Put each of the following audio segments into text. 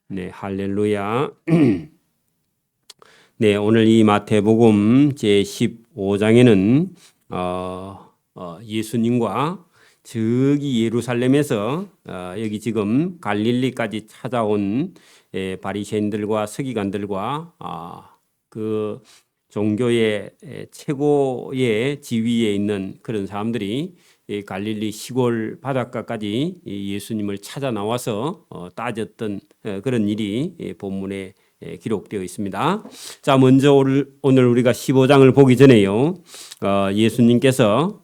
네, 할렐루야. 네, 오늘 이 마태복음 제 15장에는 예수님과 저기 예루살렘에서 여기 지금 갈릴리까지 찾아온 바리새인들과 서기관들과 그 종교의 최고의 지위에 있는 그런 사람들이 이 갈릴리 시골 바닷가까지 예수님을 찾아 나와서 따졌던 그런 일이 본문에 기록되어 있습니다. 자, 먼저 오늘 우리가 15장을 보기 전에요. 예수님께서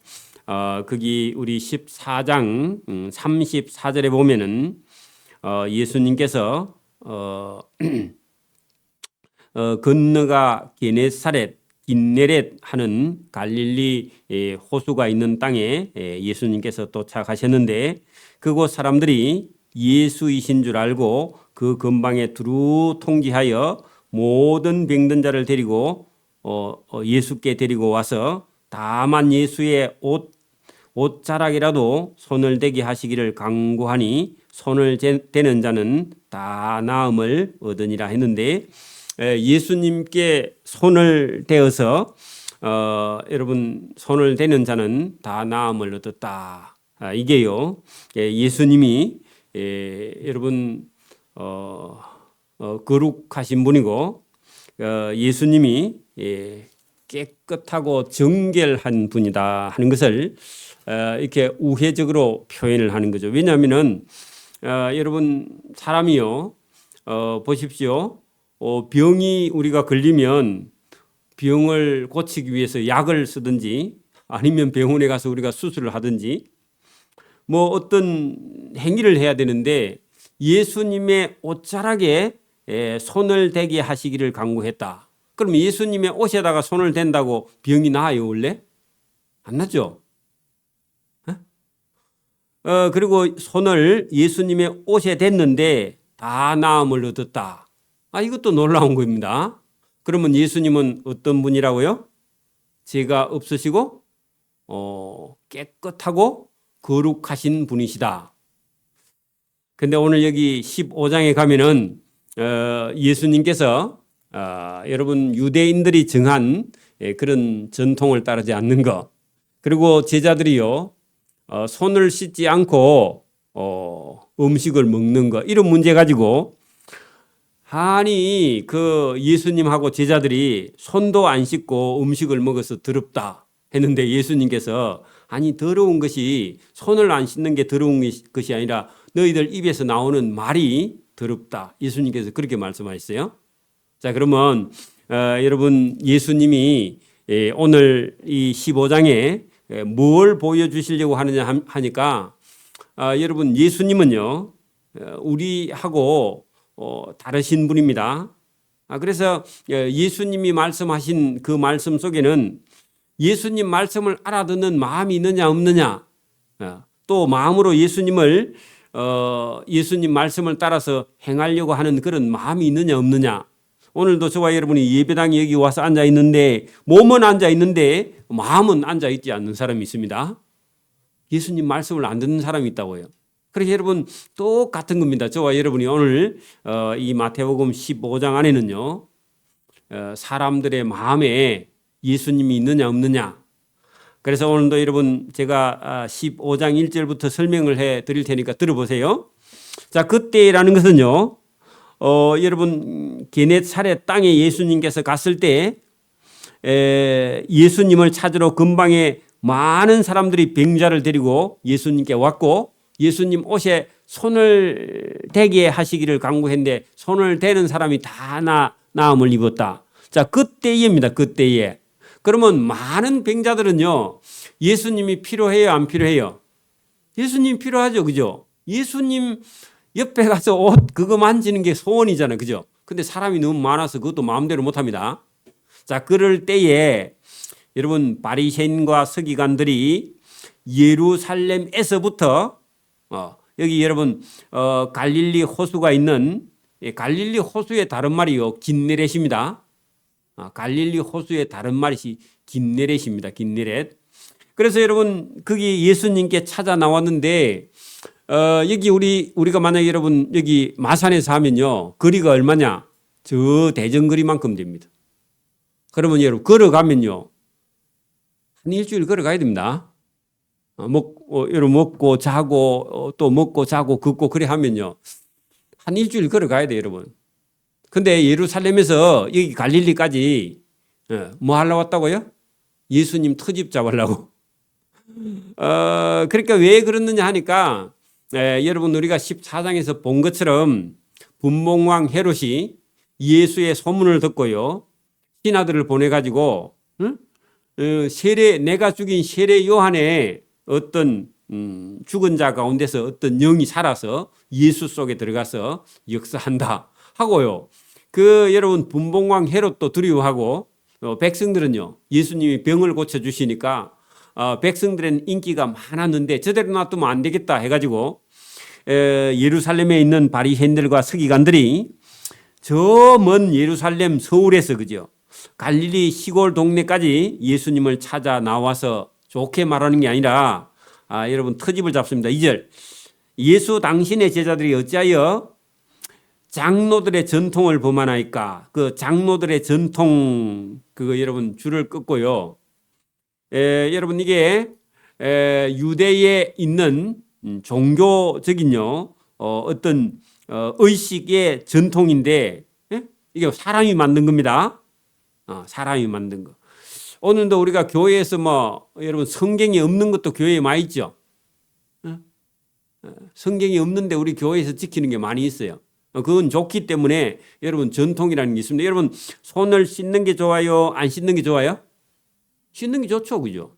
거기 우리 14장 34절에 보면은 예수님께서 건너가 게네사렛 긴네렛 하는 갈릴리 호수가 있는 땅에 예수님께서 도착하셨는데 그곳 사람들이 예수이신 줄 알고 그 근방에 두루 통지하여 모든 병든 자를 데리고 예수께 데리고 와서 다만 예수의 옷자락이라도 손을 대게 하시기를 간구하니 손을 대는 자는 다 나음을 얻으니라 했는데 예수님께 손을 대어서 여러분 손을 대는 자는 다 나음을 얻었다. 이게요. 예수님이 여러분 거룩하신 분이고 예수님이 깨끗하고 정결한 분이다 하는 것을 이렇게 우회적으로 표현을 하는 거죠. 왜냐하면은 여러분 사람이요 보십시오. 병이 우리가 걸리면 병을 고치기 위해서 약을 쓰든지 아니면 병원에 가서 우리가 수술을 하든지 뭐 어떤 행위를 해야 되는데 예수님의 옷자락에 손을 대게 하시기를 간구했다. 그럼 예수님의 옷에다가 손을 댄다고 병이 나아요 원래? 안 나죠? 그리고 손을 예수님의 옷에 댔는데 다 나음을 얻었다. 이것도 놀라운 겁니다. 그러면 예수님은 어떤 분이라고요? 죄가 없으시고 깨끗하고 거룩하신 분이시다. 근데 오늘 여기 15장에 가면은 예수님께서 여러분 유대인들이 정한 그런 전통을 따르지 않는 것 그리고 제자들이요 손을 씻지 않고 음식을 먹는 것 이런 문제 가지고 아니 그 예수님하고 제자들이 손도 안 씻고 음식을 먹어서 더럽다 했는데 예수님께서 아니 더러운 것이 손을 안 씻는 게 더러운 것이 아니라 너희들 입에서 나오는 말이 더럽다. 예수님께서 그렇게 말씀하셨어요. 자 그러면 여러분 예수님이 오늘 이 15장에 뭘 보여주시려고 하느냐 하니까 여러분 예수님은요 우리하고 다르신 분입니다. 그래서 예수님이 말씀하신 그 말씀 속에는 예수님 말씀을 알아듣는 마음이 있느냐 없느냐 또 마음으로 예수님 말씀을 따라서 행하려고 하는 그런 마음이 있느냐 없느냐 오늘도 저와 여러분이 예배당에 여기 와서 앉아 있는데 몸은 앉아 있는데 마음은 앉아 있지 않는 사람이 있습니다. 예수님 말씀을 안 듣는 사람이 있다고요. 그래서 여러분 똑같은 겁니다. 저와 여러분이 오늘 이 마태복음 15장 안에는요 사람들의 마음에 예수님이 있느냐 없느냐 그래서 오늘도 여러분 제가 15장 1절부터 설명을 해 드릴 테니까 들어보세요. 자 그때라는 것은요 여러분 게네사렛 땅에 예수님께서 갔을 때 예수님을 찾으러 근방에 많은 사람들이 병자를 데리고 예수님께 왔고 예수님 옷에 손을 대게 하시기를 간구했는데 손을 대는 사람이 다 나음을 입었다. 자 그때입니다. 그때에. 그러면 많은 병자들은요 예수님이 필요해요 안 필요해요? 예수님 필요하죠. 그죠? 예수님 옆에 가서 옷 그거 만지는 게 소원이잖아요. 그죠? 근데 사람이 너무 많아서 그것도 마음대로 못합니다. 자 그럴 때에 여러분 바리새인과 서기관들이 예루살렘에서부터 여기 여러분 갈릴리 호수가 있는 갈릴리 호수의 다른 말이요 긴네렛입니다. 갈릴리 호수의 다른 말이 긴네렛입니다. 긴네렛. 그래서 여러분 거기 예수님께 찾아 나왔는데 여기 우리가 만약에 여러분 여기 마산에서 하면요. 거리가 얼마냐? 저 대전거리만큼 됩니다. 그러면 여러분 걸어가면요. 한 일주일 걸어가야 됩니다. 여러분 먹고 자고 또 먹고 자고 걷고 그래 하면요. 한 일주일 걸어가야 돼요, 여러분. 근데 예루살렘에서 여기 갈릴리까지 뭐 하려고 왔다고요? 예수님 터집 잡으려고. 그러니까 왜 그러느냐 하니까 여러분 우리가 14장에서 본 것처럼 분봉왕 헤롯이 예수의 소문을 듣고요. 신하들을 보내가지고 내가 죽인 세례 요한의 어떤 죽은 자 가운데서 어떤 영이 살아서 예수 속에 들어가서 역사한다 하고요. 여러분 분봉왕 헤롯도 두려워하고 백성들은요. 예수님이 병을 고쳐주시니까 백성들은 인기가 많았는데 저대로 놔두면 안 되겠다 해가지고 예루살렘에 있는 바리새인들과 서기관들이 저 먼 예루살렘 서울에서 그죠 갈릴리 시골 동네까지 예수님을 찾아 나와서 좋게 말하는 게 아니라 여러분 터집을 잡습니다. 2절 예수 당신의 제자들이 어찌하여 장로들의 전통을 범하나이까. 그 장로들의 전통 그거 여러분 줄을 끊고요. 여러분 이게 유대에 있는 종교적인요 어떤 의식의 전통인데 이게 사람이 만든 겁니다. 사람이 만든 거. 오늘도 우리가 교회에서 여러분 성경이 없는 것도 교회에 많이 있죠. 성경이 없는데 우리 교회에서 지키는 게 많이 있어요. 그건 좋기 때문에 여러분 전통이라는 게 있습니다. 여러분 손을 씻는 게 좋아요? 안 씻는 게 좋아요? 씻는 게 좋죠. 그죠?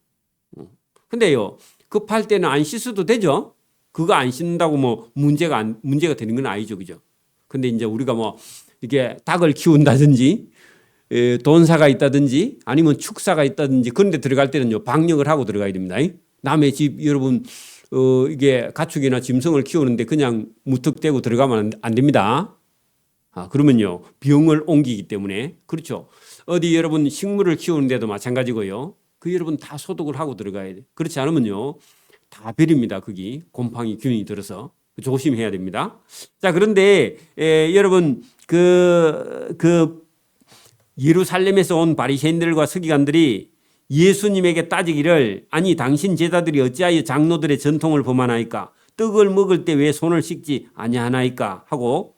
근데요 급할 때는 안 씻어도 되죠. 그거 안 씻는다고 문제가 되는 건 아니죠. 그죠? 근데 이제 우리가 이게 닭을 키운다든지 돈사가 있다든지 아니면 축사가 있다든지 그런 데 들어갈 때는요 방역을 하고 들어가야 됩니다. 남의 집 여러분 이게 가축이나 짐승을 키우는데 그냥 무턱대고 들어가면 안 됩니다. 그러면요 병을 옮기기 때문에 그렇죠. 어디 여러분 식물을 키우는데도 마찬가지고요. 여러분 다 소독을 하고 들어가야 돼. 그렇지 않으면요 다 버립니다. 거기 곰팡이 균이 들어서 조심해야 됩니다. 자 그런데 여러분 예루살렘에서 온 바리새인들과 서기관들이 예수님에게 따지기를 아니 당신 제자들이 어찌하여 장로들의 전통을 범하나이까 떡을 먹을 때 왜 손을 씻지 아니하나이까 하고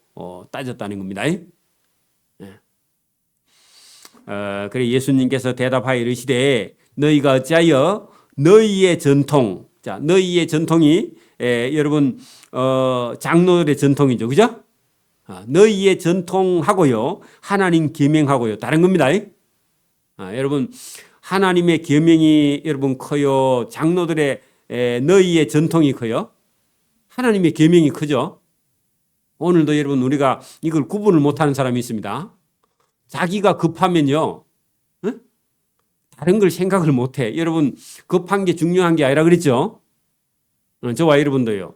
따졌다는 겁니다. 그래 예수님께서 대답하여 이르시되 너희가 어찌하여 너희의 전통 너희의 전통이 여러분 장로들의 전통이죠. 그죠? 너희의 전통하고요 하나님 계명하고요 다른 겁니다. 여러분 하나님의 계명이 여러분 커요? 장로들의 너희의 전통이 커요? 하나님의 계명이 크죠? 오늘도 여러분 우리가 이걸 구분을 못하는 사람이 있습니다. 자기가 급하면요 다른 걸 생각을 못해. 여러분 급한 게 중요한 게 아니라 그랬죠? 저와 여러분도요.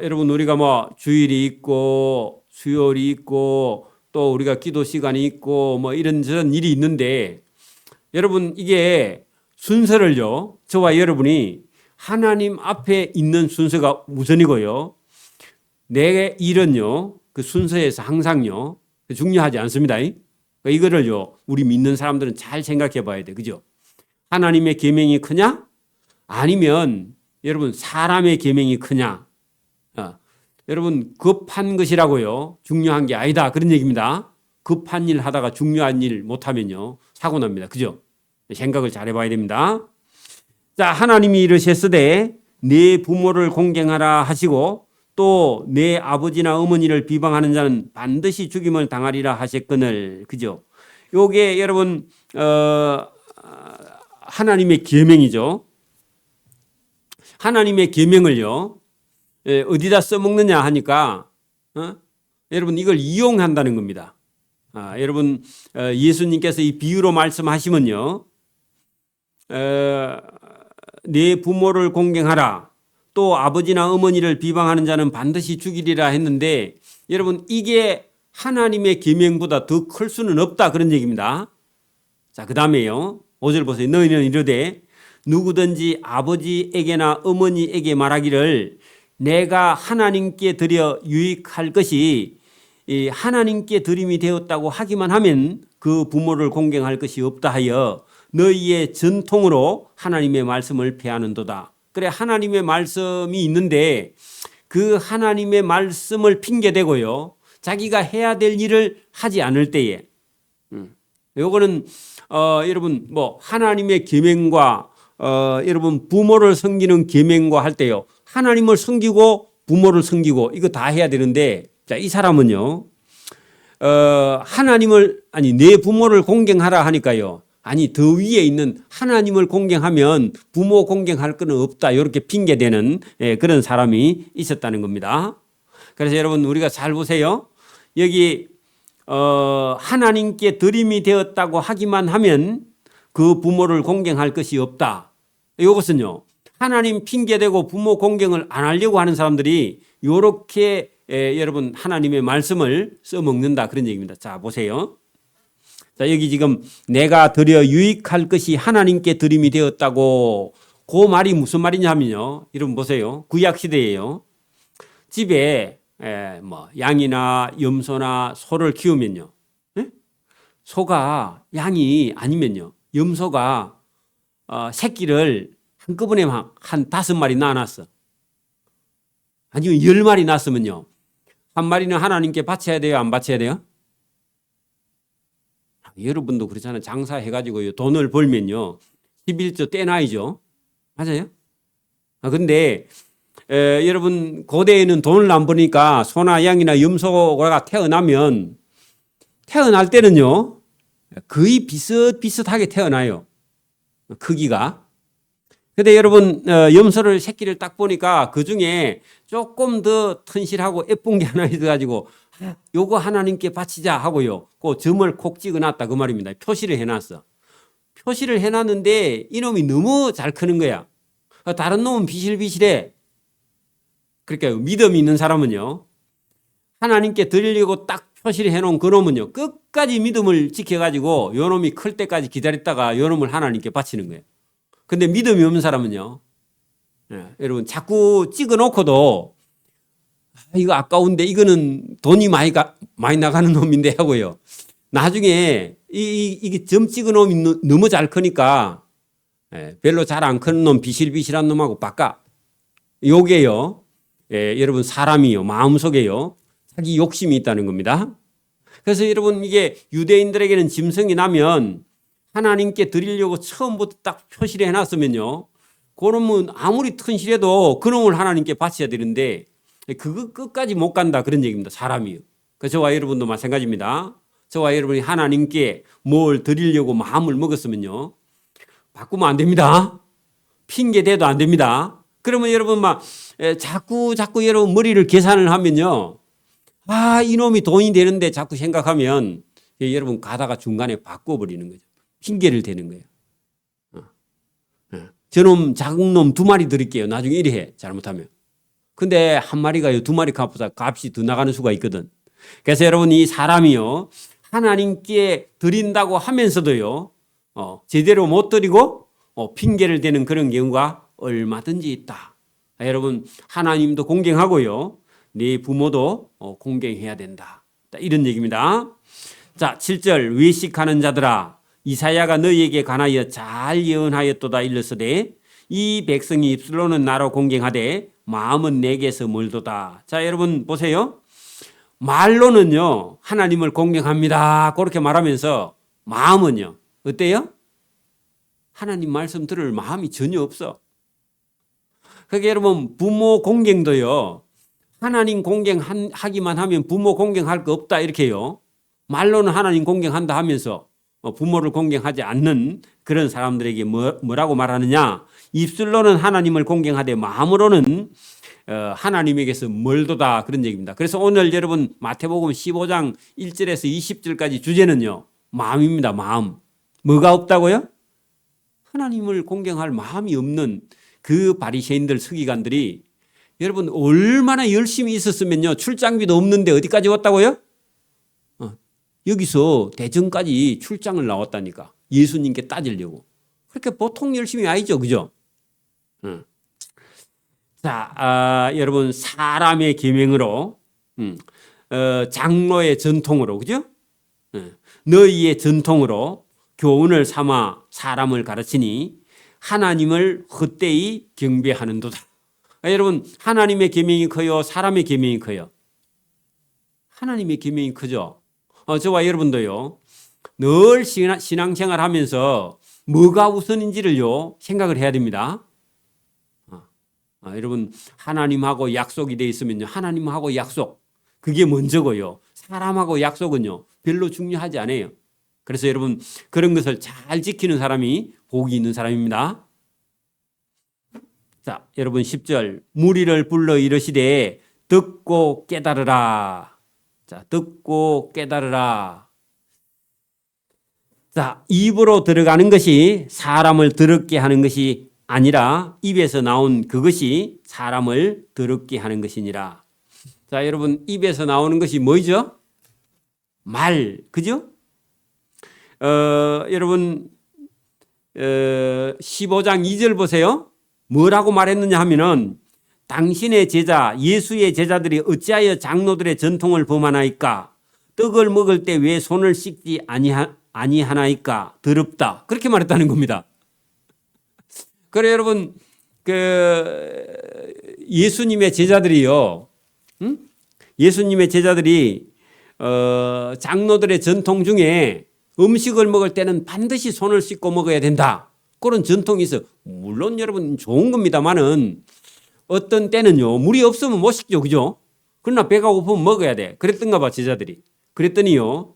여러분 우리가 주일이 있고 수요일이 있고 또 우리가 기도 시간이 있고 이런저런 일이 있는데 여러분 이게 순서를요 저와 여러분이 하나님 앞에 있는 순서가 우선이고요 내 일은요 그 순서에서 항상요 중요하지 않습니다. 이거를요 우리 믿는 사람들은 잘 생각해 봐야 돼. 그죠? 하나님의 계명이 크냐 아니면 여러분 사람의 계명이 크냐. 여러분 급한 것이라고요 중요한 게 아니다 그런 얘기입니다. 급한 일 하다가 중요한 일 못하면요 사고 납니다. 그죠? 생각을 잘 해봐야 됩니다. 자 하나님이 이르셨으되 네 부모를 공경하라 하시고 또 내 아버지나 어머니를 비방하는 자는 반드시 죽임을 당하리라 하셨거늘. 그죠? 요게 여러분 하나님의 계명이죠. 하나님의 계명을요 어디다 써먹느냐 하니까 여러분 이걸 이용한다는 겁니다. 여러분 예수님께서 이 비유로 말씀하시면요 네 부모를 공경하라 또 아버지나 어머니를 비방하는 자는 반드시 죽이리라 했는데 여러분 이게 하나님의 계명보다 더 클 수는 없다 그런 얘기입니다. 자 그다음에요 5절 보세요. 너희는 이르되 누구든지 아버지에게나 어머니에게 말하기를 내가 하나님께 드려 유익할 것이 이 하나님께 드림이 되었다고 하기만 하면 그 부모를 공경할 것이 없다 하여 너희의 전통으로 하나님의 말씀을 폐하는도다. 그래, 하나님의 말씀이 있는데 그 하나님의 말씀을 핑계대고요, 자기가 해야 될 일을 하지 않을 때에, 요거는 여러분 뭐 하나님의 계명과 여러분 부모를 섬기는 계명과 할 때요, 하나님을 섬기고 부모를 섬기고 이거 다 해야 되는데, 자, 이 사람은요 하나님을 아니 내 부모를 공경하라 하니까요, 아니 더 위에 있는 하나님을 공경하면 부모 공경할 건 없다, 이렇게 핑계대는 그런 사람이 있었다는 겁니다. 그래서 여러분 우리가 잘 보세요. 여기 하나님께 드림이 되었다고 하기만 하면 그 부모를 공경할 것이 없다. 이것은요, 하나님 핑계대고 부모 공경을 안 하려고 하는 사람들이 이렇게 여러분 하나님의 말씀을 써먹는다, 그런 얘기입니다. 자, 보세요. 자, 여기 지금 내가 드려 유익할 것이 하나님께 드림이 되었다고, 그 말이 무슨 말이냐면요, 여러분 보세요. 구약 시대예요. 집에 뭐 양이나 염소나 소를 키우면요, 소가 양이 아니면요, 염소가 새끼를 한꺼번에 막 한 5마리 낳아놨어. 아니면 10마리 낳았으면요, 한 마리는 하나님께 바쳐야 돼요, 안 바쳐야 돼요? 여러분도 그렇잖아요. 장사해가지고 돈을 벌면요, 11조 떼놔야죠. 맞아요? 근데 여러분 고대에는 돈을 안 버니까 소나 양이나 염소가 태어나면 태어날 때는요 거의 비슷비슷하게 태어나요, 크기가. 근데 여러분 염소를 새끼를 딱 보니까 그중에 조금 더 튼실하고 예쁜 게 하나 있어가지고 요거 하나님께 바치자 하고요, 그 점을 콕 찍어놨다, 그 말입니다. 표시를 해놨어. 표시를 해놨는데 이놈이 너무 잘 크는 거야. 다른 놈은 비실비실해. 그러니까 믿음이 있는 사람은요, 하나님께 드리려고 딱 표시를 해놓은 그 놈은요 끝까지 믿음을 지켜가지고 요 놈이 클 때까지 기다렸다가 요 놈을 하나님께 바치는 거예요. 근데 믿음이 없는 사람은요, 여러분 자꾸 찍어놓고도 이거 아까운데 이거는 돈이 많이 나가는 놈인데 하고요, 나중에 이게 점 찍은 놈이 너무 잘 크니까 별로 잘 안 크는 놈, 비실비실한 놈하고 바꿔. 요게요, 여러분 사람이요 마음속에요 자기 욕심이 있다는 겁니다. 그래서 여러분 이게 유대인들에게는 짐승이 나면 하나님께 드리려고 처음부터 딱 표시를 해놨으면요, 그놈은 아무리 튼실해도 그놈을 하나님께 바쳐야 되는데 그거 끝까지 못 간다, 그런 얘기입니다. 사람이요. 그래서 저와 여러분도 마찬가지입니다. 저와 여러분이 하나님께 뭘 드리려고 마음을 먹었으면요 바꾸면 안 됩니다. 핑계 대도 안 됩니다. 그러면 여러분 막 자꾸 여러분 머리를 계산을 하면요, 이놈이 돈이 되는데 자꾸 생각하면 여러분 가다가 중간에 바꿔버리는 거죠. 핑계를 대는 거예요. 저놈 작은 놈 2마리 드릴게요, 나중에 이래 해, 잘못하면. 근데 한 마리가요 2마리 값보다 값이 더 나가는 수가 있거든. 그래서 여러분 이 사람이요 하나님께 드린다고 하면서도요 제대로 못 드리고 핑계를 대는 그런 경우가 얼마든지 있다. 여러분 하나님도 공경하고요, 네 부모도 공경해야 된다, 이런 얘기입니다. 자, 7절 외식하는 자들아, 이사야가 너희에게 관하여 잘 예언하였도다. 일러서되 이 백성이 입술로는 나로 공경하되 마음은 내게서 멀도다. 자, 여러분 보세요. 말로는요 하나님을 공경합니다 그렇게 말하면서 마음은요 어때요? 하나님 말씀 들을 마음이 전혀 없어. 그러니까 여러분 부모 공경도요, 하나님 공경하기만 하면 부모 공경할 거 없다 이렇게요, 말로는 하나님 공경한다 하면서 부모를 공경하지 않는 그런 사람들에게 뭐라고 말하느냐, 입술로는 하나님을 공경하되 마음으로는 하나님에게서 멀도다, 그런 얘기입니다. 그래서 오늘 여러분 마태복음 15장 1절에서 20절까지 주제는요 마음입니다. 마음. 뭐가 없다고요? 하나님을 공경할 마음이 없는 그 바리새인들 서기관들이 여러분 얼마나 열심히 있었으면요 출장비도 없는데 어디까지 왔다고요? 여기서 대전까지 출장을 나왔다니까, 예수님께 따지려고. 그렇게 보통 열심히 아니죠, 그죠? 자, 여러분 사람의 계명으로, 장로의 전통으로, 그죠? 너희의 전통으로 교훈을 삼아 사람을 가르치니 하나님을 헛되이 경배하는도다. 여러분 하나님의 계명이 커요, 사람의 계명이 커요? 하나님의 계명이 크죠. 저와 여러분도요, 늘 신앙생활 하면서 뭐가 우선인지를요 생각을 해야 됩니다. 여러분 하나님하고 약속이 돼 있으면요, 하나님하고 약속 그게 먼저고요, 사람하고 약속은요 별로 중요하지 않아요. 그래서 여러분 그런 것을 잘 지키는 사람이 복이 있는 사람입니다. 자, 여러분 10절 무리를 불러 이르시되 듣고 깨달으라. 자, 듣고 깨달으라. 자, 입으로 들어가는 것이 사람을 더럽게 하는 것이 아니라 입에서 나온 그것이 사람을 더럽게 하는 것이니라. 자, 여러분 입에서 나오는 것이 뭐죠? 말, 그죠? 여러분 15장 2절 보세요. 뭐라고 말했느냐 하면은 당신의 제자 예수의 제자들이 어찌하여 장로들의 전통을 범하나이까? 떡을 먹을 때 왜 손을 씻지 아니하나이까? 더럽다. 그렇게 말했다는 겁니다. 그래 여러분 예수님의 제자들이요, 예수님의 제자들이 장로들의 전통 중에 음식을 먹을 때는 반드시 손을 씻고 먹어야 된다, 그런 전통이 있어. 물론 여러분 좋은 겁니다만은 어떤 때는요 물이 없으면 못 씻죠, 그죠? 그러나 배가 고프면 먹어야 돼. 그랬던가 봐 제자들이. 그랬더니요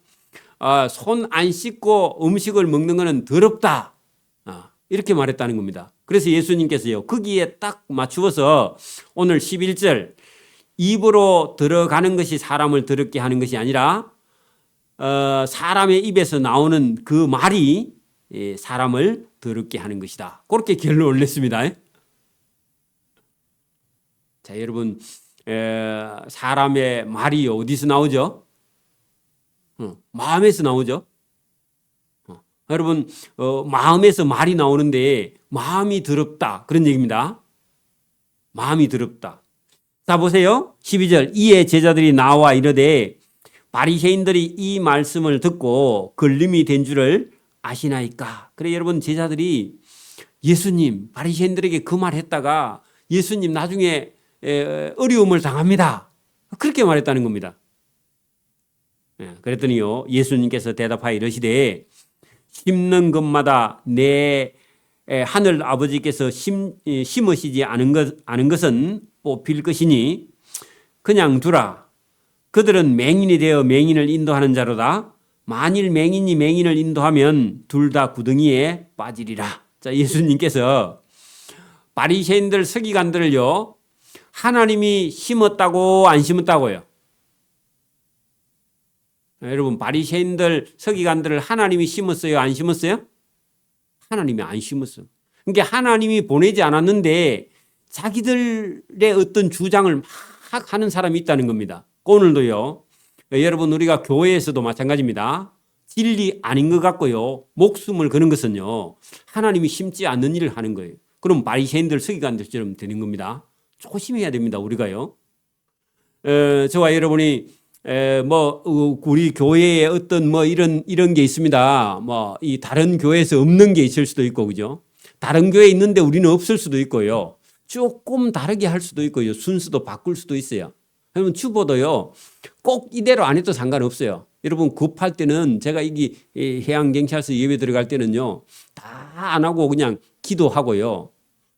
손 안 씻고 음식을 먹는 거는 더럽다, 이렇게 말했다는 겁니다. 그래서 예수님께서요 거기에 딱 맞추어서 오늘 11절 입으로 들어가는 것이 사람을 더럽게 하는 것이 아니라 사람의 입에서 나오는 그 말이 사람을 더럽게 하는 것이다, 그렇게 결론을 냈습니다. 자, 여러분 사람의 말이 어디서 나오죠? 마음에서 나오죠. 여러분 마음에서 말이 나오는데 마음이 더럽다, 그런 얘기입니다. 마음이 더럽다. 자, 보세요. 12절 이에 제자들이 나와 이르되 바리새인들이 이 말씀을 듣고 걸림이 된 줄을 아시나이까? 그래 여러분 제자들이 예수님, 바리새인들에게 그 말 했다가 예수님 나중에 어려움을 당합니다, 그렇게 말했다는 겁니다. 그랬더니요 예수님께서 대답하여 이르시되 심는 것마다 내 하늘 아버지께서 심으시지 않은 것은 뽑힐 것이니 그냥 두라. 그들은 맹인이 되어 맹인을 인도하는 자로다. 만일 맹인이 맹인을 인도하면 둘 다 구덩이에 빠지리라. 자, 예수님께서 바리새인들 서기관들을요 하나님이 심었다고 안 심었다고요? 여러분 바리새인들 서기관들을 하나님이 심었어요, 안 심었어요? 하나님이 안 심었어. 그러니까 하나님이 보내지 않았는데 자기들의 어떤 주장을 막 하는 사람이 있다는 겁니다. 오늘도요 여러분 우리가 교회에서도 마찬가지입니다. 진리 아닌 것 같고요 목숨을 거는 것은요 하나님이 심지 않는 일을 하는 거예요. 그럼 바리새인들 서기관들처럼 되는 겁니다. 조심해야 됩니다. 우리가요 저와 여러분이 우리 교회에 어떤 이런 게 있습니다. 이 다른 교회에서 없는 게 있을 수도 있고, 그죠? 다른 교회에 있는데 우리는 없을 수도 있고요. 조금 다르게 할 수도 있고요. 순서도 바꿀 수도 있어요. 여러분 주보도요 꼭 이대로 안 해도 상관없어요. 여러분 급할 때는 제가 이 해양경찰서 예배 들어갈 때는요 다 안 하고 그냥 기도하고요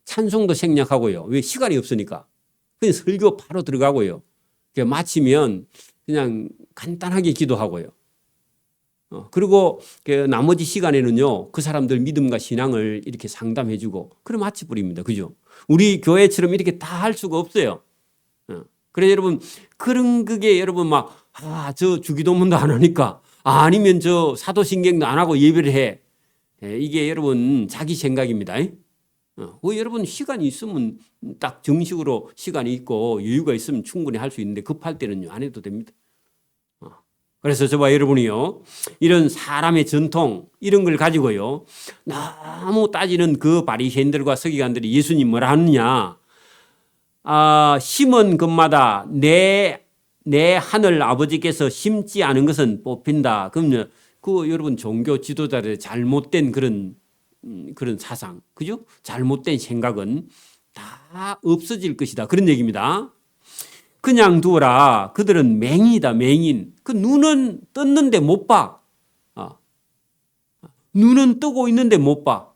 찬송도 생략하고요. 왜? 시간이 없으니까. 그냥 설교 바로 들어가고요. 마치면 그냥 간단하게 기도하고요. 그리고 나머지 시간에는요 그 사람들 믿음과 신앙을 이렇게 상담해주고 그럼 마치버립니다. 그죠? 우리 교회처럼 이렇게 다 할 수가 없어요. 그래서 여러분 그런 그게 여러분 저 주기도문도 안 하니까 아니면 저 사도신경도 안 하고 예배를 해. 이게 여러분 자기 생각입니다. 여러분 시간이 있으면 딱 정식으로 시간이 있고 여유가 있으면 충분히 할 수 있는데 급할 때는요 안 해도 됩니다. 그래서 저와 여러분이요 이런 사람의 전통 이런 걸 가지고요 너무 따지는 그 바리새인들과 서기관들이 예수님 뭐라 하느냐, 심은 것마다 내 하늘 아버지께서 심지 않은 것은 뽑힌다. 그러면 여러분 종교 지도자들의 잘못된 그런 사상, 그죠? 잘못된 생각은 다 없어질 것이다. 그런 얘기입니다. 그냥 두어라. 그들은 맹인이다, 맹인. 그 눈은 떴는데 못 봐. 눈은 뜨고 있는데 못 봐.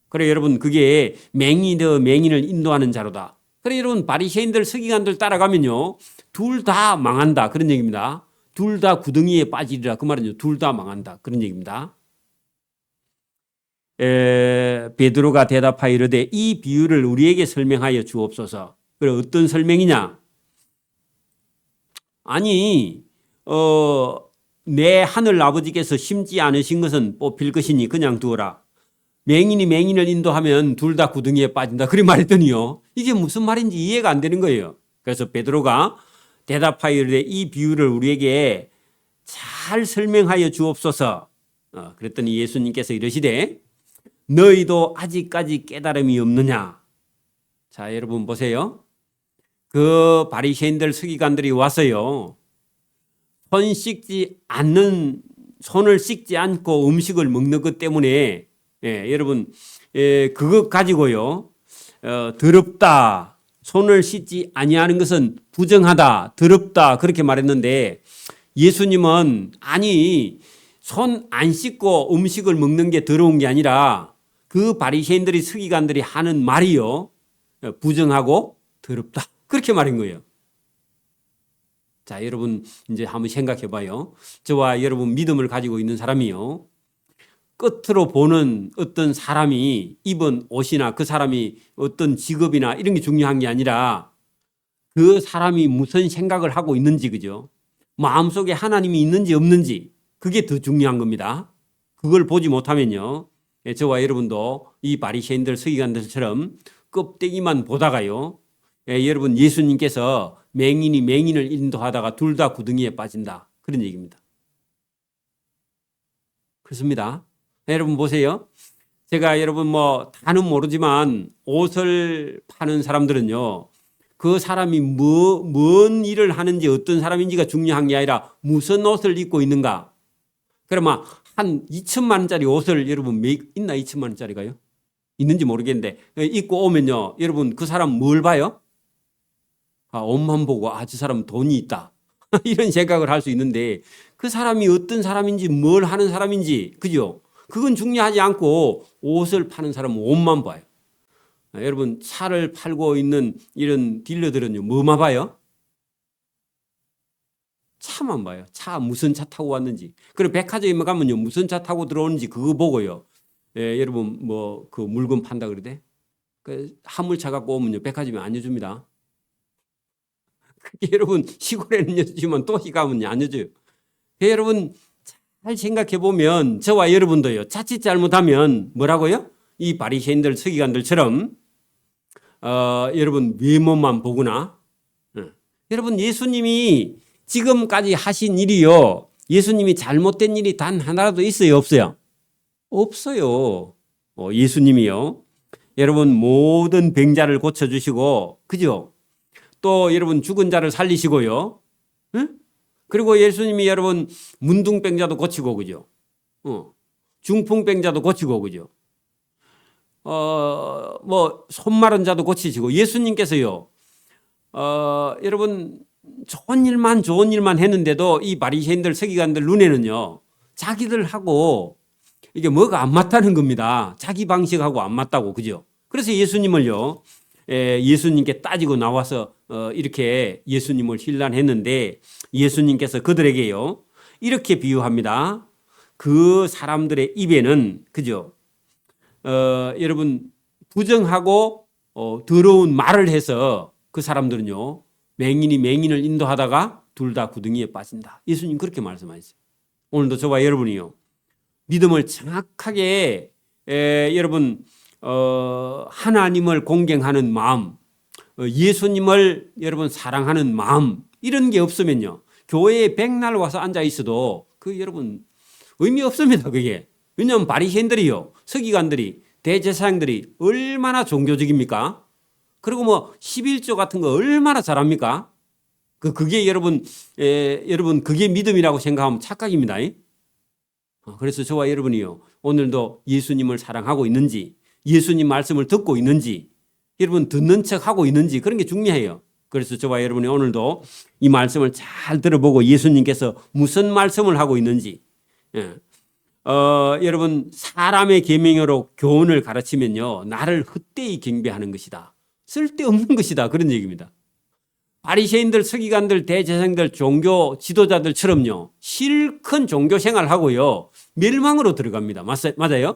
그래 여러분 그게 맹인을 인도하는 자로다. 그래 여러분 바리새인들 서기관들 따라가면요 둘 다 망한다 그런 얘기입니다. 둘 다 구덩이에 빠지리라 그 말은요 둘 다 망한다 그런 얘기입니다. 베드로가 대답하여 이르되 이 비유를 우리에게 설명하여 주옵소서. 그래 어떤 설명이냐? 아니 내 하늘 아버지께서 심지 않으신 것은 뽑힐 것이니 그냥 두어라. 맹인이 맹인을 인도하면 둘 다 구덩이에 빠진다. 그리 말했더니요. 이게 무슨 말인지 이해가 안 되는 거예요. 그래서 베드로가 대답하여 이르되 이 비유를 우리에게 잘 설명하여 주옵소서. 그랬더니 예수님께서 이러시되 너희도 아직까지 깨달음이 없느냐. 자 여러분 보세요. 그 바리새인들 서기관들이 와서요. 손을 씻지 않고 음식을 먹는 것 때문에 여러분 그것 가지고요 더럽다 손을 씻지 아니하는 것은 부정하다 더럽다 그렇게 말했는데 예수님은 아니 손 안 씻고 음식을 먹는 게 더러운 게 아니라 그 바리새인들이 서기관들이 하는 말이요 부정하고 더럽다 그렇게 말한 거예요. 자 여러분 이제 한번 생각해 봐요. 저와 여러분 믿음을 가지고 있는 사람이요 끝으로 보는 어떤 사람이 입은 옷이나 그 사람이 어떤 직업이나 이런 게 중요한 게 아니라 그 사람이 무슨 생각을 하고 있는지 그죠? 마음속에 하나님이 있는지 없는지 그게 더 중요한 겁니다. 그걸 보지 못하면요. 저와 여러분도 이 바리새인들 서기관들처럼 껍데기만 보다가요. 여러분 예수님께서 맹인이 맹인을 인도하다가 둘 다 구덩이에 빠진다. 그런 얘기입니다. 그렇습니다. 여러분 보세요. 제가 여러분 다는 모르지만 옷을 파는 사람들은요. 그 사람이 뭔 일을 하는지 어떤 사람인지가 중요한 게 아니라 무슨 옷을 입고 있는가. 그러면 한 2천만 원짜리 옷을 여러분 있나 2천만 원짜리가요? 있는지 모르겠는데 입고 오면요. 여러분 그 사람 뭘 봐요? 옷만 보고 저 사람 돈이 있다. 이런 생각을 할 수 있는데 그 사람이 어떤 사람인지 뭘 하는 사람인지 그죠? 그건 중요하지 않고 옷을 파는 사람은 옷만 봐요. 여러분 차를 팔고 있는 이런 딜러들은요 뭐만 봐요? 차만 봐요. 차 무슨 차 타고 왔는지. 그리고 백화점에 가면요 무슨 차 타고 들어오는지 그거 보고요. 여러분 그 물건 판다 그러대. 그 화물차 갖고 오면요 백화점에 안 해줍니다. 여러분 시골에는 여주지만 도시 가면 안 여줘요. 여러분 잘 생각해 보면 저와 여러분도요 자칫 잘못하면 뭐라고요? 이 바리새인들 서기관들처럼 여러분 외모만 보구나. 여러분 예수님이 지금까지 하신 일이요 예수님이 잘못된 일이 단 하나라도 있어요 없어요? 없어요. 예수님이요 여러분 모든 병자를 고쳐주시고 그죠? 또 여러분 죽은 자를 살리시고요. 응? 그리고 예수님이 여러분 문둥병자도 고치고 그죠? 중풍병자도 고치고 그죠? 손 마른 자도 고치시고 예수님께서요. 여러분 좋은 일만 했는데도 이 바리새인들 서기관들 눈에는요. 자기들하고 이게 뭐가 안 맞다는 겁니다. 자기 방식하고 안 맞다고 그죠? 그래서 예수님을요. 예수님께 따지고 나와서 이렇게 예수님을 힐난했는데 예수님께서 그들에게요 이렇게 비유합니다. 그 사람들의 입에는 그죠? 여러분 부정하고 더러운 말을 해서 그 사람들은요 맹인이 맹인을 인도하다가 둘 다 구덩이에 빠진다. 예수님 그렇게 말씀하셨어요. 오늘도 저와 여러분이요 믿음을 정확하게 여러분 하나님을 공경하는 마음, 예수님을 여러분 사랑하는 마음 이런 게 없으면요 교회에 백날 와서 앉아 있어도 그 여러분 의미 없습니다. 그게 왜냐하면 바리새인들이요 서기관들이 대제사장들이 얼마나 종교적입니까? 그리고 뭐 11조 같은 거 얼마나 잘합니까? 그게 여러분 그게 믿음이라고 생각하면 착각입니다. 그래서 저와 여러분이요, 오늘도 예수님을 사랑하고 있는지, 예수님 말씀을 듣고 있는지, 여러분 듣는 척 하고 있는지, 그런 게 중요해요. 그래서 저와 여러분이 오늘도 이 말씀을 잘 들어보고 예수님께서 무슨 말씀을 하고 있는지, 여러분 사람의 계명으로 교훈을 가르치면요, 나를 헛되이 경배하는 것이다, 쓸데없는 것이다, 그런 얘기입니다. 바리새인들, 서기관들, 대제사장들, 종교 지도자들처럼요, 실컷 종교 생활하고요, 멸망으로 들어갑니다. 맞아요?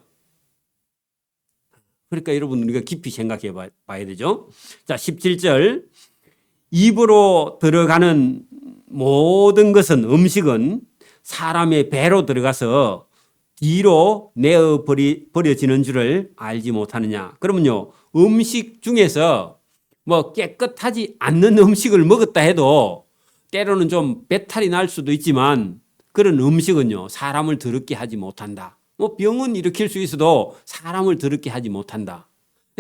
그러니까 여러분 우리가 깊이 생각해 봐야 되죠. 자, 17절. 입으로 들어가는 모든 것은, 음식은 사람의 배로 들어가서 뒤로 내어 버려지는 줄을 알지 못하느냐. 그러면요, 음식 중에서 뭐 깨끗하지 않는 음식을 먹었다 해도 때로는 좀 배탈이 날 수도 있지만, 그런 음식은요, 사람을 더럽게 하지 못한다. 뭐 병은 일으킬 수 있어도 사람을 더럽게 하지 못한다.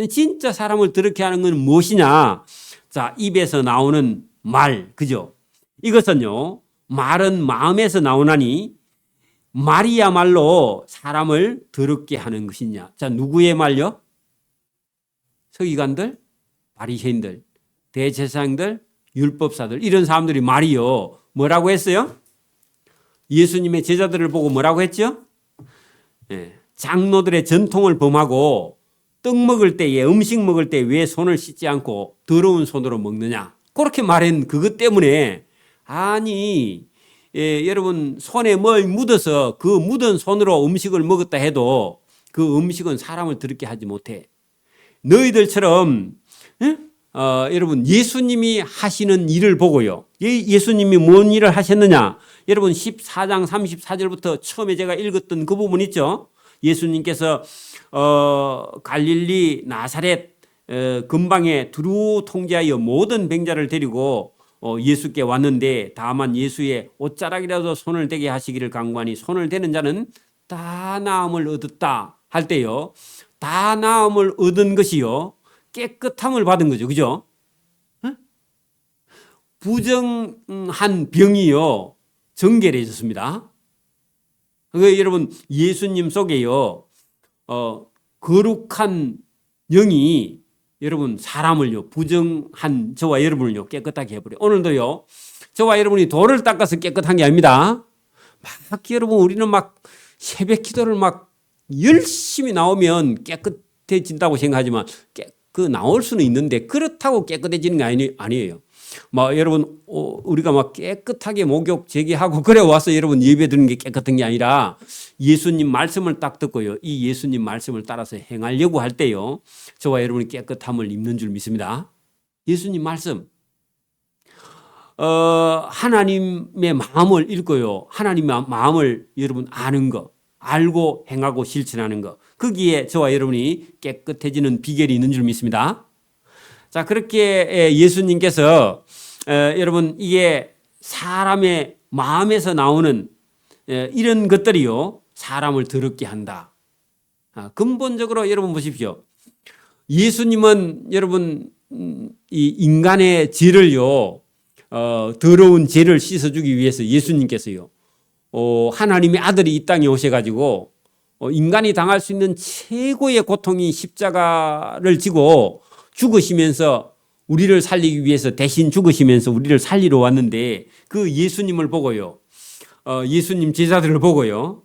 진짜 사람을 더럽게 하는 건 무엇이냐? 자, 입에서 나오는 말, 그죠? 이것은요, 말은 마음에서 나오나니 말이야말로 사람을 더럽게 하는 것이냐? 자, 누구의 말요? 서기관들, 바리새인들, 대제사장들, 율법사들, 이런 사람들이 말이요, 뭐라고 했어요? 예수님의 제자들을 보고 뭐라고 했죠? 장로들의 전통을 범하고 떡 먹을 때에, 음식 먹을 때 왜 손을 씻지 않고 더러운 손으로 먹느냐, 그렇게 말한 그것 때문에, 아니 여러분 손에 뭘 묻어서 그 묻은 손으로 음식을 먹었다 해도 그 음식은 사람을 더럽게 하지 못해. 너희들처럼 여러분 예수님이 하시는 일을 보고요, 예수님이 뭔 일을 하셨느냐, 여러분 14장 34절부터 처음에 제가 읽었던 그 부분 있죠. 예수님께서 갈릴리 나사렛 근방에 두루 통제하여 모든 병자를 데리고 예수께 왔는데, 다만 예수의 옷자락이라도 손을 대게 하시기를 간구하니 손을 대는 자는 다 나음을 얻었다 할 때요, 다 나음을 얻은 것이요, 깨끗함을 받은 거죠. 그죠? 부정한 병이요, 정결해졌습니다. 여러분 예수님 속에요, 거룩한 영이 여러분 사람을요, 부정한 저와 여러분을요 깨끗하게 해버려요. 오늘도요, 저와 여러분이 돌을 닦아서 깨끗한 게 아닙니다. 막 여러분 우리는 막 새벽 기도를 막 열심히 나오면 깨끗해진다고 생각하지만 그 나올 수는 있는데 그렇다고 깨끗해지는 게 아니에요. 막 여러분 우리가 막 깨끗하게 목욕 제기하고 그래 와서 여러분 예배 드리는 게 깨끗한 게 아니라, 예수님 말씀을 딱 듣고요, 이 예수님 말씀을 따라서 행하려고 할 때요, 저와 여러분이 깨끗함을 입는 줄 믿습니다. 예수님 말씀, 하나님의 마음을 읽고요, 하나님의 마음을 여러분 아는 거, 알고 행하고 실천하는 거, 거기에 저와 여러분이 깨끗해지는 비결이 있는 줄 믿습니다. 자, 그렇게 예수님께서 여러분 이게 사람의 마음에서 나오는 이런 것들이요, 사람을 더럽게 한다. 근본적으로 여러분 보십시오. 예수님은 여러분 이 인간의 죄를요, 더러운 죄를 씻어주기 위해서 예수님께서요, 하나님의 아들이 이 땅에 오셔가지고 인간이 당할 수 있는 최고의 고통이 십자가를 지고 죽으시면서 우리를 살리기 위해서 대신 죽으시면서 우리를 살리러 왔는데, 그 예수님을 보고요, 예수님 제자들을 보고요,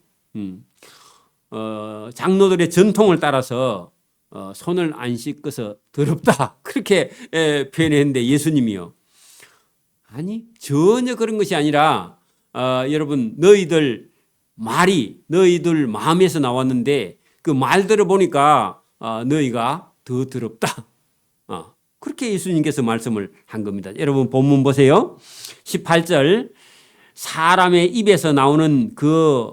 장로들의 전통을 따라서 손을 안 씻어서 더럽다, 그렇게 표현했는데, 예수님이요, 아니 전혀 그런 것이 아니라 여러분 너희들 말이 너희들 마음에서 나왔는데 그 말 들어보니까 너희가 더 더럽다. 그렇게 예수님께서 말씀을 한 겁니다. 여러분 본문 보세요. 18절, 사람의 입에서 나오는 그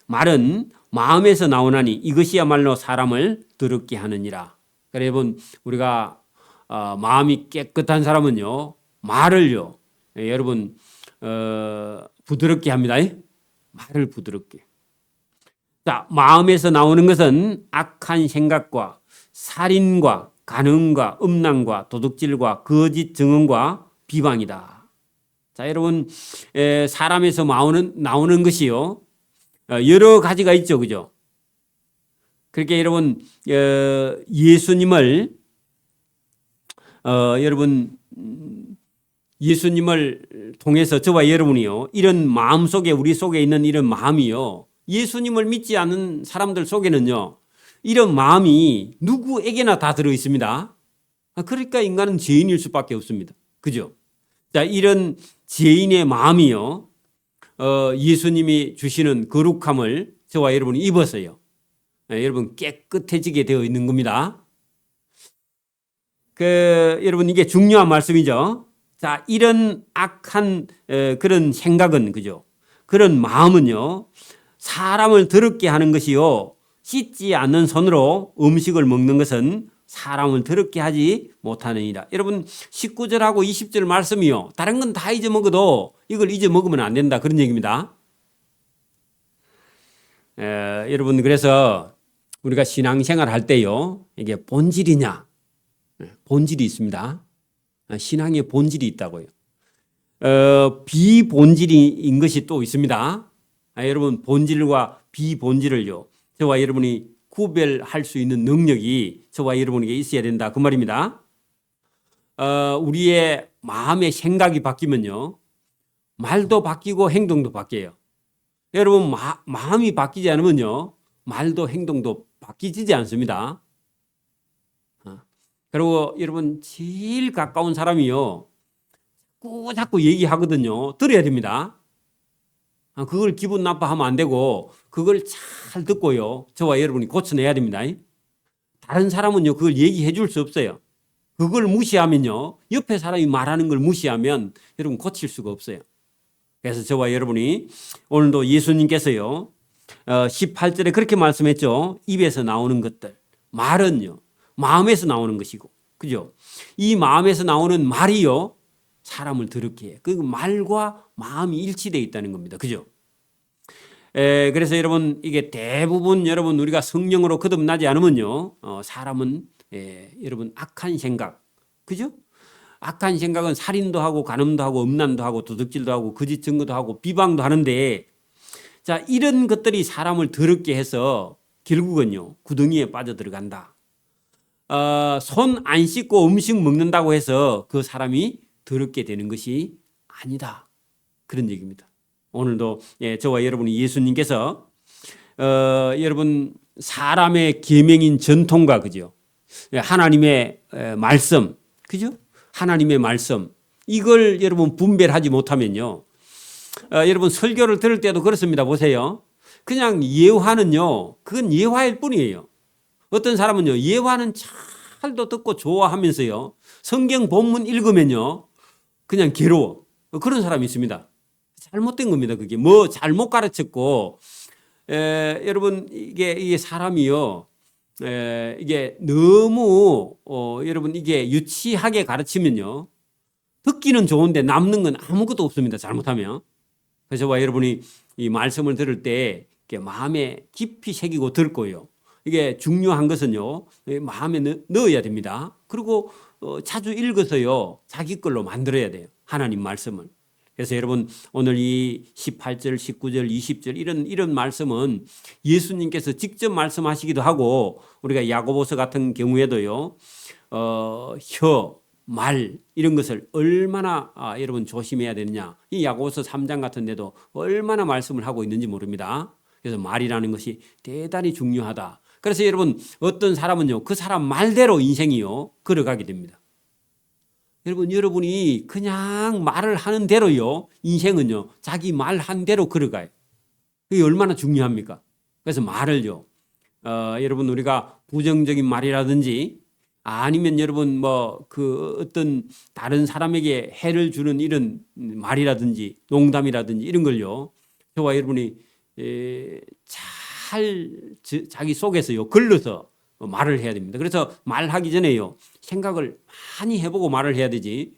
말은 마음에서 나오나니 이것이야말로 사람을 더럽게 하느니라. 그러니까 여러분 우리가 마음이 깨끗한 사람은요, 말을요, 여러분 부드럽게 합니다. 말을 부드럽게. 자, 마음에서 나오는 것은 악한 생각과 살인과 간음과 음란과 도둑질과 거짓 증언과 비방이다. 자, 여러분, 사람에서 나오는 것이요. 여러 가지가 있죠. 그죠? 그렇게 여러분, 예수님을, 여러분, 예수님을 통해서 저와 여러분이요. 이런 마음 속에, 우리 속에 있는 이런 마음이요. 예수님을 믿지 않는 사람들 속에는요. 이런 마음이 누구에게나 다 들어 있습니다. 그러니까 인간은 죄인일 수밖에 없습니다. 그죠? 자, 이런 죄인의 마음이요. 예수님이 주시는 거룩함을 저와 여러분이 입어서요. 여러분 깨끗해지게 되어 있는 겁니다. 여러분 이게 중요한 말씀이죠. 자, 이런 악한 그런 생각은 그죠? 그런 마음은요. 사람을 더럽게 하는 것이요. 씻지 않는 손으로 음식을 먹는 것은 사람을 더럽게 하지 못하느니라. 여러분 19절하고 20절 말씀이요. 다른 건 다 잊어먹어도 이걸 잊어먹으면 안 된다. 그런 얘기입니다. 여러분 그래서 우리가 신앙생활 할 때요. 이게 본질이냐. 본질이 있습니다. 신앙의 본질이 있다고요. 비본질인 것이 또 있습니다. 여러분 본질과 비본질을요. 저와 여러분이 구별할 수 있는 능력이 저와 여러분에게 있어야 된다. 그 말입니다. 우리의 마음의 생각이 바뀌면요. 말도 바뀌고 행동도 바뀌어요. 여러분 마음이 바뀌지 않으면요. 말도 행동도 바뀌지 않습니다. 그리고 여러분 제일 가까운 사람이요. 자꾸 얘기하거든요. 들어야 됩니다. 그걸 기분 나빠하면 안 되고 그걸 잘 듣고요. 저와 여러분이 고쳐내야 됩니다. 다른 사람은요. 그걸 얘기해 줄 수 없어요. 그걸 무시하면요. 옆에 사람이 말하는 걸 무시하면 여러분 고칠 수가 없어요. 그래서 저와 여러분이 오늘도 예수님께서요. 18절에 그렇게 말씀했죠. 입에서 나오는 것들. 말은요. 마음에서 나오는 것이고. 그죠? 이 마음에서 나오는 말이요. 사람을 더럽게 해요. 그 말과 마음이 일치되어 있다는 겁니다. 그죠? 그래서 여러분 이게 대부분 여러분 우리가 성령으로 거듭나지 않으면요. 사람은 여러분 악한 생각. 그죠? 악한 생각은 살인도 하고 간음도 하고 음란도 하고 도둑질도 하고 거짓 증거도 하고 비방도 하는데 자, 이런 것들이 사람을 더럽게 해서 결국은요. 구덩이에 빠져 들어간다. 손 안 씻고 음식 먹는다고 해서 그 사람이 더럽게 되는 것이 아니다. 그런 얘기입니다. 오늘도 저와 여러분이 예수님께서 여러분 사람의 계명인 전통과 그죠? 하나님의 말씀, 그죠? 하나님의 말씀 이걸 여러분 분별하지 못하면요. 여러분 설교를 들을 때도 그렇습니다. 보세요. 그냥 예화는요. 그건 예화일 뿐이에요. 어떤 사람은요. 예화는 잘도 듣고 좋아하면서요. 성경 본문 읽으면요. 그냥 괴로워. 그런 사람이 있습니다. 잘못된 겁니다. 그게 뭐 잘못 가르쳤고 여러분 이게 사람이요. 이게 너무 여러분 이게 유치하게 가르치면요. 듣기는 좋은데 남는 건 아무것도 없습니다. 잘못하면. 그래서 저와 여러분이 이 말씀을 들을 때 마음에 깊이 새기고 들을 거예요. 이게 중요한 것은요. 마음에 넣어야 됩니다. 그리고 자주 읽어서요. 자기 걸로 만들어야 돼요. 하나님 말씀을. 그래서 여러분 오늘 이 18절, 19절, 20절 이런 말씀은 예수님께서 직접 말씀하시기도 하고 우리가 야고보서 같은 경우에도요. 혀, 말 이런 것을 얼마나 여러분 조심해야 되느냐. 이 야고보서 3장 같은 데도 얼마나 말씀을 하고 있는지 모릅니다. 그래서 말이라는 것이 대단히 중요하다. 그래서 여러분 어떤 사람은요. 그 사람 말대로 인생이요. 걸어가게 됩니다. 여러분이 그냥 말을 하는 대로요. 인생은요. 자기 말한 대로 걸어가요. 그게 얼마나 중요합니까? 그래서 말을요. 여러분 우리가 부정적인 말이라든지 아니면 여러분 뭐 그 어떤 다른 사람에게 해를 주는 이런 말이라든지 농담이라든지 이런 걸요. 저와 여러분이 잘 자기 속에서요. 걸러서 말을 해야 됩니다. 그래서 말하기 전에요. 생각을 많이 해보고 말을 해야 되지.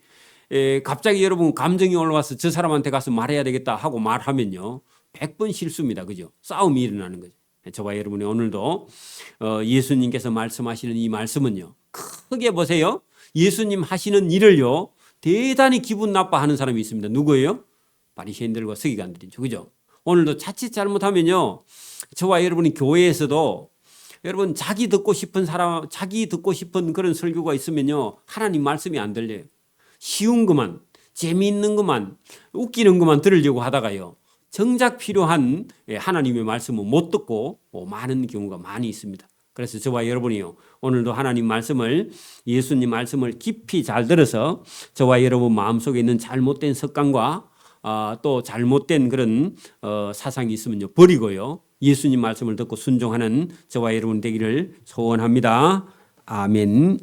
갑자기 여러분 감정이 올라와서 저 사람한테 가서 말해야 되겠다 하고 말하면요. 100번 실수입니다. 그죠? 싸움이 일어나는 거죠. 저와 여러분이 오늘도 예수님께서 말씀하시는 이 말씀은요. 크게 보세요. 예수님 하시는 일을요 대단히 기분 나빠하는 사람이 있습니다. 누구예요? 바리새인들과 서기관들이죠. 그죠? 오늘도 자칫 잘못하면요 저와 여러분이 교회에서도 여러분 자기 듣고 싶은 그런 설교가 있으면요 하나님 말씀이 안 들려요. 쉬운 것만, 재미있는 것만, 웃기는 것만 들으려고 하다가요 정작 필요한 하나님의 말씀은 못 듣고 많은 경우가 많이 있습니다. 그래서 저와 여러분이요 오늘도 하나님 말씀을, 예수님 말씀을 깊이 잘 들어서 저와 여러분 마음속에 있는 잘못된 습관과 또 잘못된 그런 사상이 있으면요 버리고요 예수님 말씀을 듣고 순종하는 저와 여러분 되기를 소원합니다. 아멘.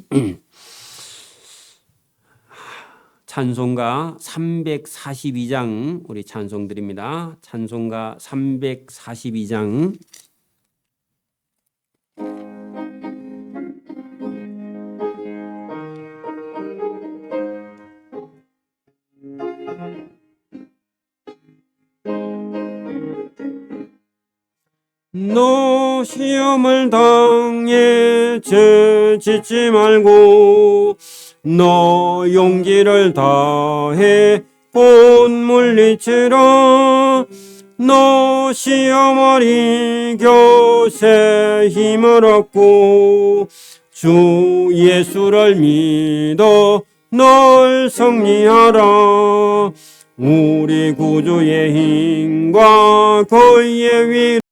찬송가 342장 우리 찬송 드립니다. 찬송가 342장. 너 시험을 당해 죄 짓지 말고 너 용기를 다해 곧 물리치라. 너 시험을 이겨 새 힘을 얻고 주 예수를 믿어 널 승리하라. 우리 구주의 힘과 그의 위